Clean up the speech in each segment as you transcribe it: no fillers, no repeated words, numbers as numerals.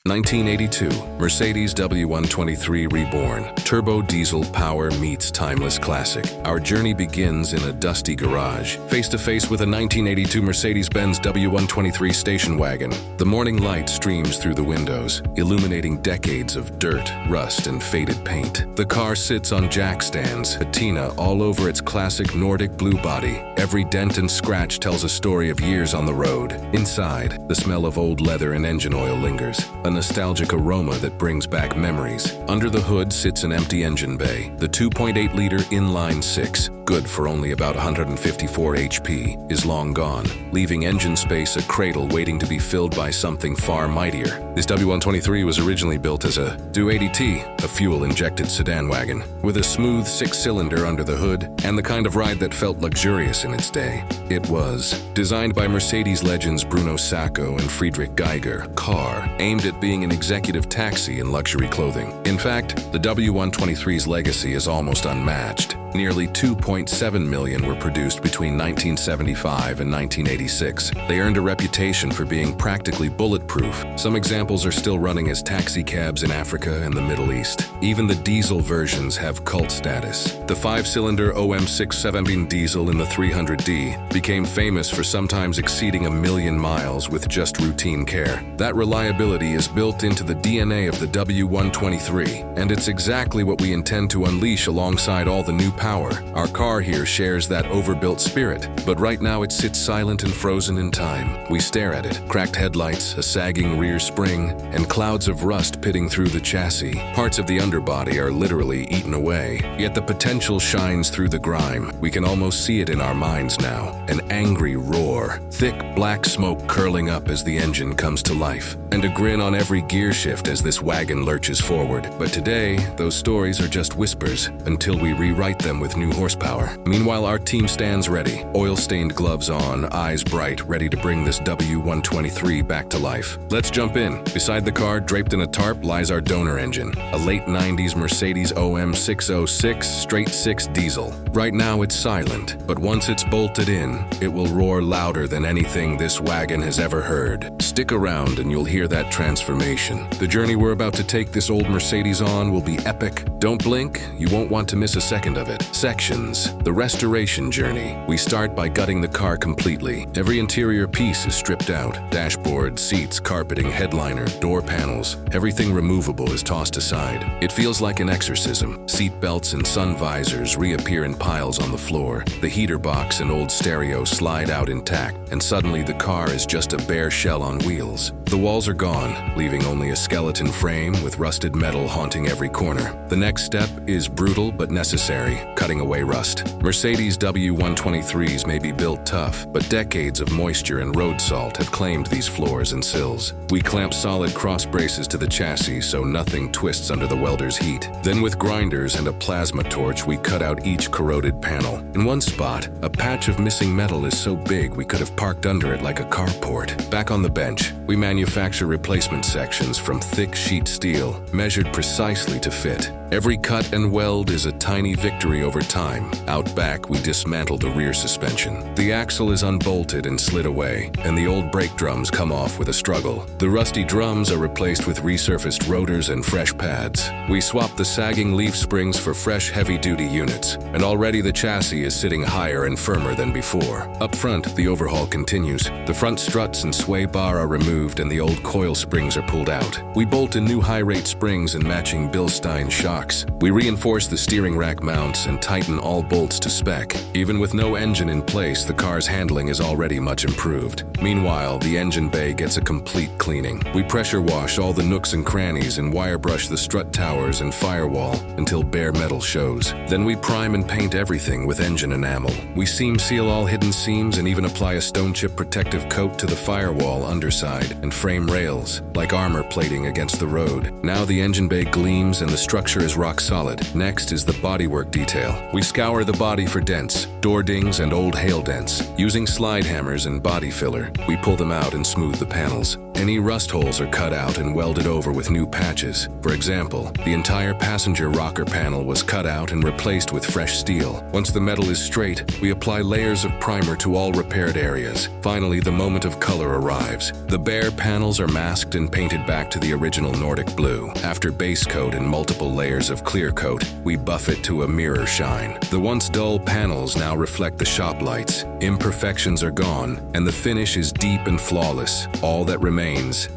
1982, Mercedes W123 Reborn. Turbo diesel power meets timeless classic. Our journey begins in a dusty garage, face-to-face with a 1982 Mercedes-Benz W123 station wagon. The morning light streams through the windows, illuminating decades of dirt, rust, and faded paint. The car sits on jack stands, patina all over its classic Nordic blue body. Every dent and scratch tells a story of years on the road. Inside, the smell of old leather and engine oil lingers, a nostalgic aroma that brings back memories. Under the hood sits an empty engine bay. The 2.8-liter inline-six, good for only about 154 HP, is long gone, leaving engine space a cradle waiting to be filled by something far mightier. This W123 was originally built as a W123, a fuel-injected sedan wagon, with a smooth six-cylinder under the hood and the kind of ride that felt luxurious in its day. It was designed by Mercedes legends Bruno Sacco and Friedrich Geiger, car aimed at being an executive taxi in luxury clothing. In fact, the W123's legacy is almost unmatched. Nearly 2.7 million were produced between 1975 and 1986. They earned a reputation for being practically bulletproof. Some examples are still running as taxi cabs in Africa and the Middle East. Even the diesel versions have cult status. The 5-cylinder OM617 Diesel in the 300D became famous for sometimes exceeding 1 million miles with just routine care. That reliability is built into the DNA of the W123, and it's exactly what we intend to unleash alongside all the new power. Our car here shares that overbuilt spirit, but right now it sits silent and frozen in time. We stare at it, cracked headlights, a sagging rear spring, and clouds of rust pitting through the chassis. Parts of the underbody are literally eaten away, yet the potential shines through the grime. We can almost see it in our minds now, an angry roar, thick black smoke curling up as the engine comes to life, and a grin on every gear shift as this wagon lurches forward. But today, those stories are just whispers until we rewrite them with new horsepower. Meanwhile, our team stands ready, oil-stained gloves on, eyes bright, ready to bring this W123 back to life. Let's jump in. Beside the car, draped in a tarp, lies our donor engine, a late 90s Mercedes OM617 straight-six diesel. Right now, it's silent, but once it's bolted in, it will roar louder than anything this wagon has ever heard. Stick around and you'll hear that transformation. The journey we're about to take this old Mercedes on will be epic. Don't blink, you won't want to miss a second of it. Sections, the restoration journey. We start by gutting the car completely. Every interior piece is stripped out. Dashboard, seats, carpeting, headliner, door panels, everything removable is tossed aside. It feels like an exorcism. Seat belts and sun visors reappear in piles on the floor. The heater box and old stereo slide out intact, and suddenly the car is just a bare shell on wheels. The walls are gone, leaving only a skeleton frame with rusted metal haunting every corner. The next step is brutal but necessary, cutting away rust. Mercedes W123s may be built tough, but decades of moisture and road salt have claimed these floors and sills. We clamp solid cross braces to the chassis so nothing twists under the welder's heat. Then with grinders and a plasma torch, we cut out each corroded panel. In one spot, a patch of missing metal is so big we could have parked under it like a carport. Back on the bench, we manufacture replacement sections from thick sheet steel, measured precisely to fit. Every cut and weld is a tiny victory over time. Out back, we dismantle the rear suspension. The axle is unbolted and slid away, and the old brake drums come off with a struggle. The rusty drums are replaced with resurfaced rotors and fresh pads. We swap the sagging leaf springs for fresh heavy-duty units, and already the chassis is sitting higher and firmer than before. Up front, the overhaul continues. The front struts and sway bar are removed and the old coil springs are pulled out. We bolt in new high-rate springs and matching Bilstein shocks. We reinforce the steering rack mounts and tighten all bolts to spec. Even with no engine in place, the car's handling is already much improved. Meanwhile, the engine bay gets a complete cleaning. We pressure wash all the nooks and crannies and wire brush the strut towers and firewall until bare metal shows. Then we prime and paint everything with engine enamel. We seam seal all hidden seams and even apply a stone chip protective coat to the firewall underside and frame rails, like armor plating against the road. Now the engine bay gleams and the structure is rock solid. Next is the bodywork detail. We scour the body for dents, door dings, and old hail dents. Using slide hammers and body filler, we pull them out and smooth the panels. Any rust holes are cut out and welded over with new patches. For example, the entire passenger rocker panel was cut out and replaced with fresh steel. Once the metal is straight, we apply layers of primer to all repaired areas. Finally, the moment of color arrives. The bare panels are masked and painted back to the original Nordic blue. After base coat and multiple layers of clear coat, we buff it to a mirror shine. The once dull panels now reflect the shop lights. Imperfections are gone, and the finish is deep and flawless. All that remains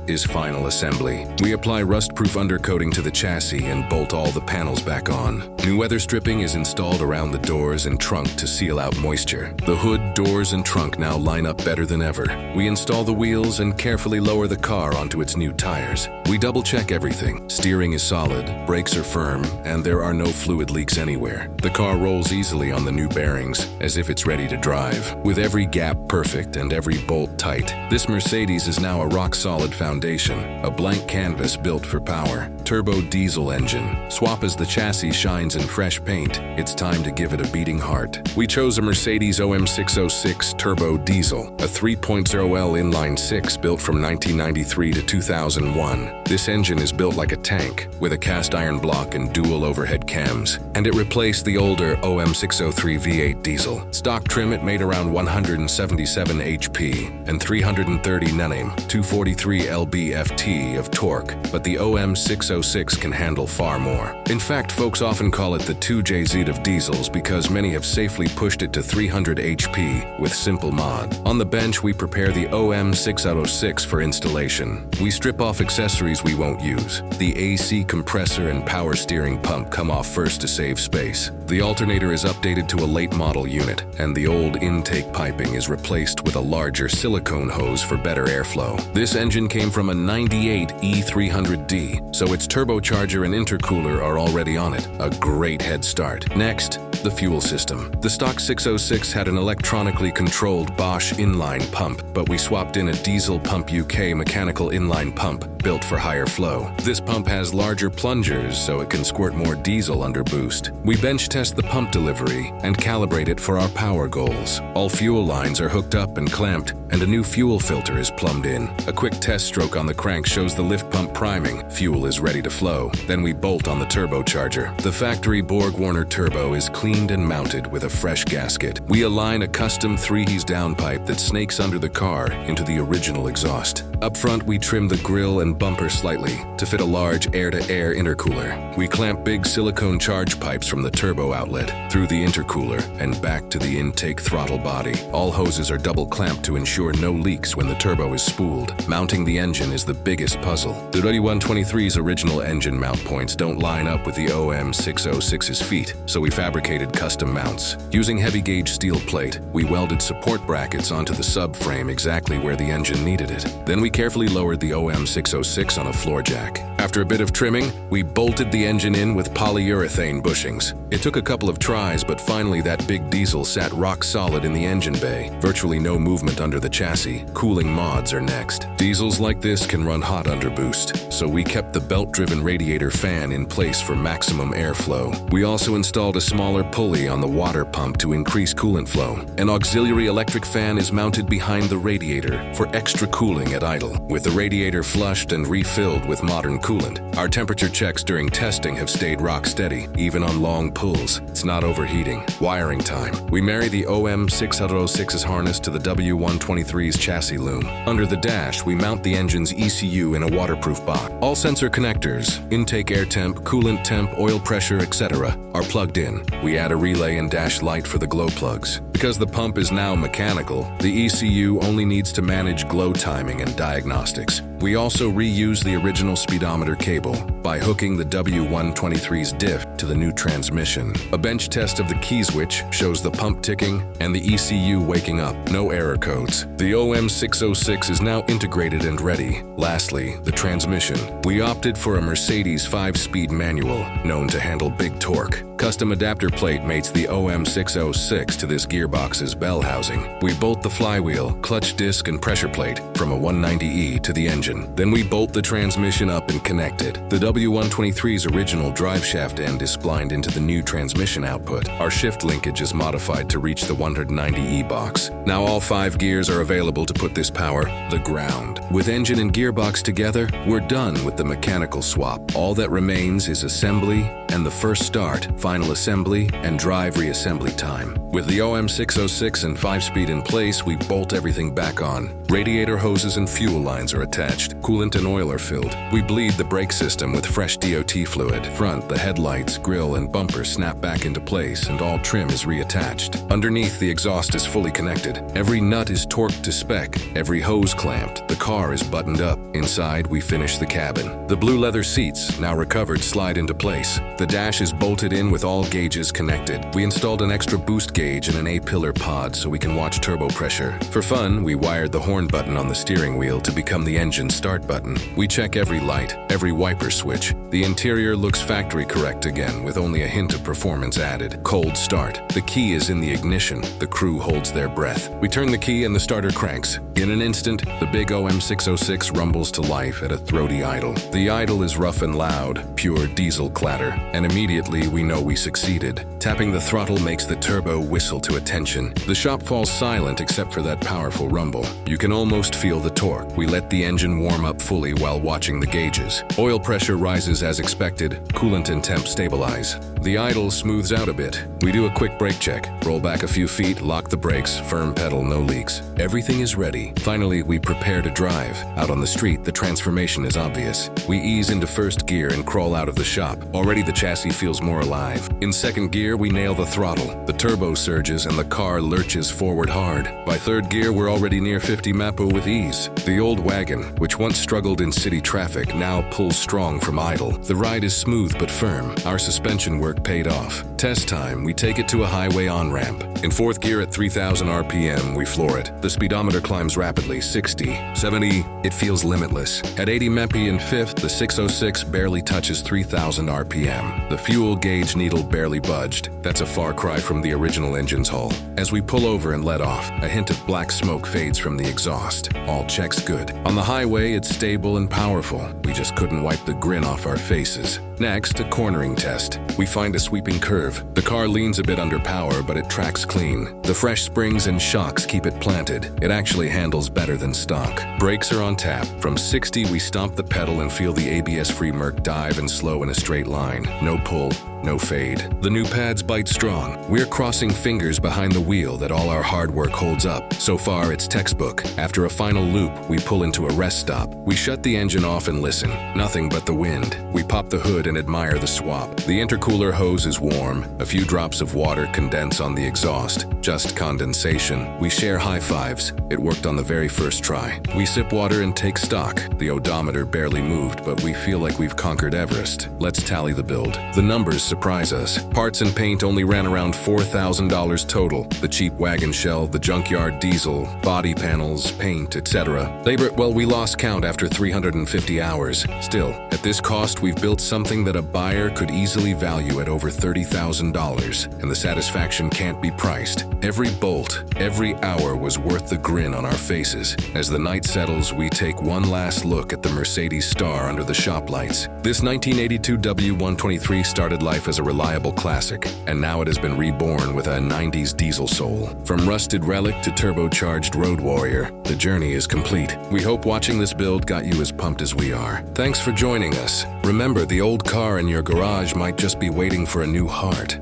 is final assembly. We apply rust-proof undercoating to the chassis and bolt all the panels back on. New weather stripping is installed around the doors and trunk to seal out moisture. The hood, doors, and trunk now line up better than ever. We install the wheels and carefully lower the car onto its new tires. We double-check everything. Steering is solid, brakes are firm, and there are no fluid leaks anywhere. The car rolls easily on the new bearings, as if it's ready to drive. With every gap perfect and every bolt tight, this Mercedes is now a rock-solid foundation, a blank canvas built for power. Turbo diesel engine. Swap as the chassis shines in fresh paint. It's time to give it a beating heart. We chose a Mercedes OM617 Turbo Diesel, a 3.0L inline-6 built from 1993 to 2001. This engine is built like a tank, with a cast iron block and dual overhead cams, and it replaced the older OM603 V8 diesel. Stock trim it made around 177 HP and 330 Nm, 243 lb-ft of torque, but the OM606 can handle far more. In fact, folks often call it the 2JZ of diesels because many have safely pushed it to 300 HP with simple mod. On the bench, we prepare the OM606 for installation. We strip off accessories we won't use. The AC compressor and power steering pump come off first to save space. The alternator is updated to a late model unit, and the old intake piping is replaced with a larger silicone hose for better airflow. This engine came from a 98 E300D, so its turbocharger and intercooler are already on it. A great head start. Next, the fuel system. The stock 606 had an electronically controlled Bosch inline pump, but we swapped in a Diesel Pump UK mechanical inline pump built for higher flow. This pump has larger plungers so it can squirt more diesel under boost. We bench test the pump delivery and calibrate it for our power goals. All fuel lines are hooked up and clamped, and a new fuel filter is plumbed in. A quick test stroke on the crank shows the lift pump priming. Fuel is ready to flow. Then we bolt on the turbocharger. The factory Borg-Warner turbo is cleaned and mounted with a fresh gasket. We align a custom 3-He's downpipe that snakes under the car into the original exhaust. Up front, we trim the grille and bumper slightly to fit a large air-to-air intercooler. We clamp big silicone charge pipes from the turbo outlet through the intercooler and back to the intake throttle body. All hoses are double clamped to ensure no leaks when the turbo is spooled. Mounting the engine is the biggest puzzle. The W123's original engine mount points don't line up with the OM606's feet, so we fabricated custom mounts. Using heavy-gauge steel plate, we welded support brackets onto the subframe exactly where the engine needed it. Then we carefully lowered the OM606 on a floor jack. After a bit of trimming, we bolted the engine in with polyurethane bushings. It took a couple of tries, but finally that big diesel sat rock solid in the engine bay. Virtually no movement under the chassis. Cooling mods are next. Diesels like this can run hot under boost, so we kept the belt-driven radiator fan in place for maximum airflow. We also installed a smaller pulley on the water pump to increase coolant flow. An auxiliary electric fan is mounted behind the radiator for extra cooling at idle. With the radiator flushed and refilled with modern coolant, our temperature checks during testing have stayed rock steady, even on long pulls. It's not overheating. Wiring time. We marry the OM606's harness to the W123's chassis loom. Under the dash, we mount the engine's ECU in a waterproof box. All sensor connectors, intake air temp, coolant temp, oil pressure, etc. are plugged in. We add a relay and dash light for the glow plugs. Because the pump is now mechanical, the ECU only needs to manage glow timing and diagnostics. We also reuse the original speedometer cable by hooking the W123's diff to the new transmission. A bench test of the key switch shows the pump ticking and the ECU waking up. No error codes. The OM606 is now integrated and ready. Lastly, the transmission. We opted for a Mercedes 5-speed manual, known to handle big torque. Custom adapter plate mates the OM606 to this gearbox's bell housing. We bolt the flywheel, clutch disc, and pressure plate from a 190E to the engine. Then we bolt the transmission up and connect it. The W123's original drive shaft end is splined into the new transmission output. Our shift linkage is modified to reach the 190E box. Now all 5 gears are available to put this power the ground. With engine and gearbox together, we're done with the mechanical swap. All that remains is assembly and the first start, final assembly, and drive reassembly time. With the OM606 and 5-speed in place, we bolt everything back on. Radiator hoses and fuel lines are attached. Coolant and oil are filled. We bleed the brake system with fresh DOT fluid. Front, the headlights, grille, and bumper snap back into place, and all trim is reattached. Underneath, the exhaust is fully connected. Every nut is torqued to spec. Every hose clamped. The car is buttoned up. Inside, we finish the cabin. The blue leather seats, now recovered, slide into place. The dash is bolted in with all gauges connected. We installed an extra boost gauge and an A-pillar pod so we can watch turbo pressure. For fun, we wired the horn button on the steering wheel to become the engine start button. We check every light, every wiper switch. The interior looks factory correct again, with only a hint of performance added. Cold start. The key is in the ignition. The crew holds their breath. We turn the key and the starter cranks. In an instant, the big OM606 rumbles to life at a throaty idle. The idle is rough and loud, pure diesel clatter, and immediately we know we succeeded. Tapping the throttle makes the turbo whistle to attention. The shop falls silent except for that powerful rumble. You can almost feel the torque. We let the engine warm up fully while watching the gauges. Oil pressure rises as expected. Coolant and temp stabilize. The idle smooths out a bit. We do a quick brake check. Roll back a few feet, lock the brakes, firm pedal, no leaks. Everything is ready. Finally, we prepare to drive. Out on the street, the transformation is obvious. We ease into first gear and crawl out of the shop. Already the chassis feels more alive. In second gear, we nail the throttle. The turbo surges and the car lurches forward hard. By third gear, we're already near 50 mph with ease. The old wagon, which once struggled in city traffic, now pulls strong from idle. The ride is smooth but firm. Our suspension work paid off. Test time, we take it to a highway on-ramp. In fourth gear at 3,000 RPM, we floor it. The speedometer climbs rapidly, 60, 70, it feels limitless. At 80 mph in fifth, the 606 barely touches 3,000 RPM. The fuel gauge needle barely budged. That's a far cry from the original engine's hull. As we pull over and let off, a hint of black smoke fades from the exhaust. All checks good. On the highway, it's stable and powerful. We just couldn't wipe the grin off our faces. Next, a cornering test. We find a sweeping curve. The car leans a bit under power, but it tracks clean. The fresh springs and shocks keep it planted. It actually handles better than stock. Brakes are on tap. From 60, we stomp the pedal and feel the ABS-free Merc dive and slow in a straight line. No pull, no fade. The new pads bite strong. We're crossing fingers behind the wheel that all our hard work holds up. So far, it's textbook. After a final loop, we pull into a rest stop. We shut the engine off and listen. Nothing but the wind. We pop the hood and admire the swap. The intercooler hose is warm. A few drops of water condense on the exhaust. Just condensation. We share high fives. It worked on the very first try. We sip water and take stock. The odometer barely moved, but we feel like we've conquered Everest. Let's tally the build. The numbers surprise us. Parts and paint only ran around $4,000 total. The cheap wagon shell, the junkyard diesel, body panels, paint, etc. Labor, well, we lost count after 350 hours. Still, at this cost, we've built something that a buyer could easily value at over $30,000, and the satisfaction can't be priced. Every bolt, every hour was worth the grin on our faces. As the night settles, we take one last look at the Mercedes star under the shop lights. This 1982 W123 started life as a reliable classic, and now it has been reborn with a 90s diesel soul. From rusted relic to turbocharged road warrior, the journey is complete. We hope watching this build got you as pumped as we are. Thanks for joining us. Remember, the old car in your garage might just be waiting for a new heart.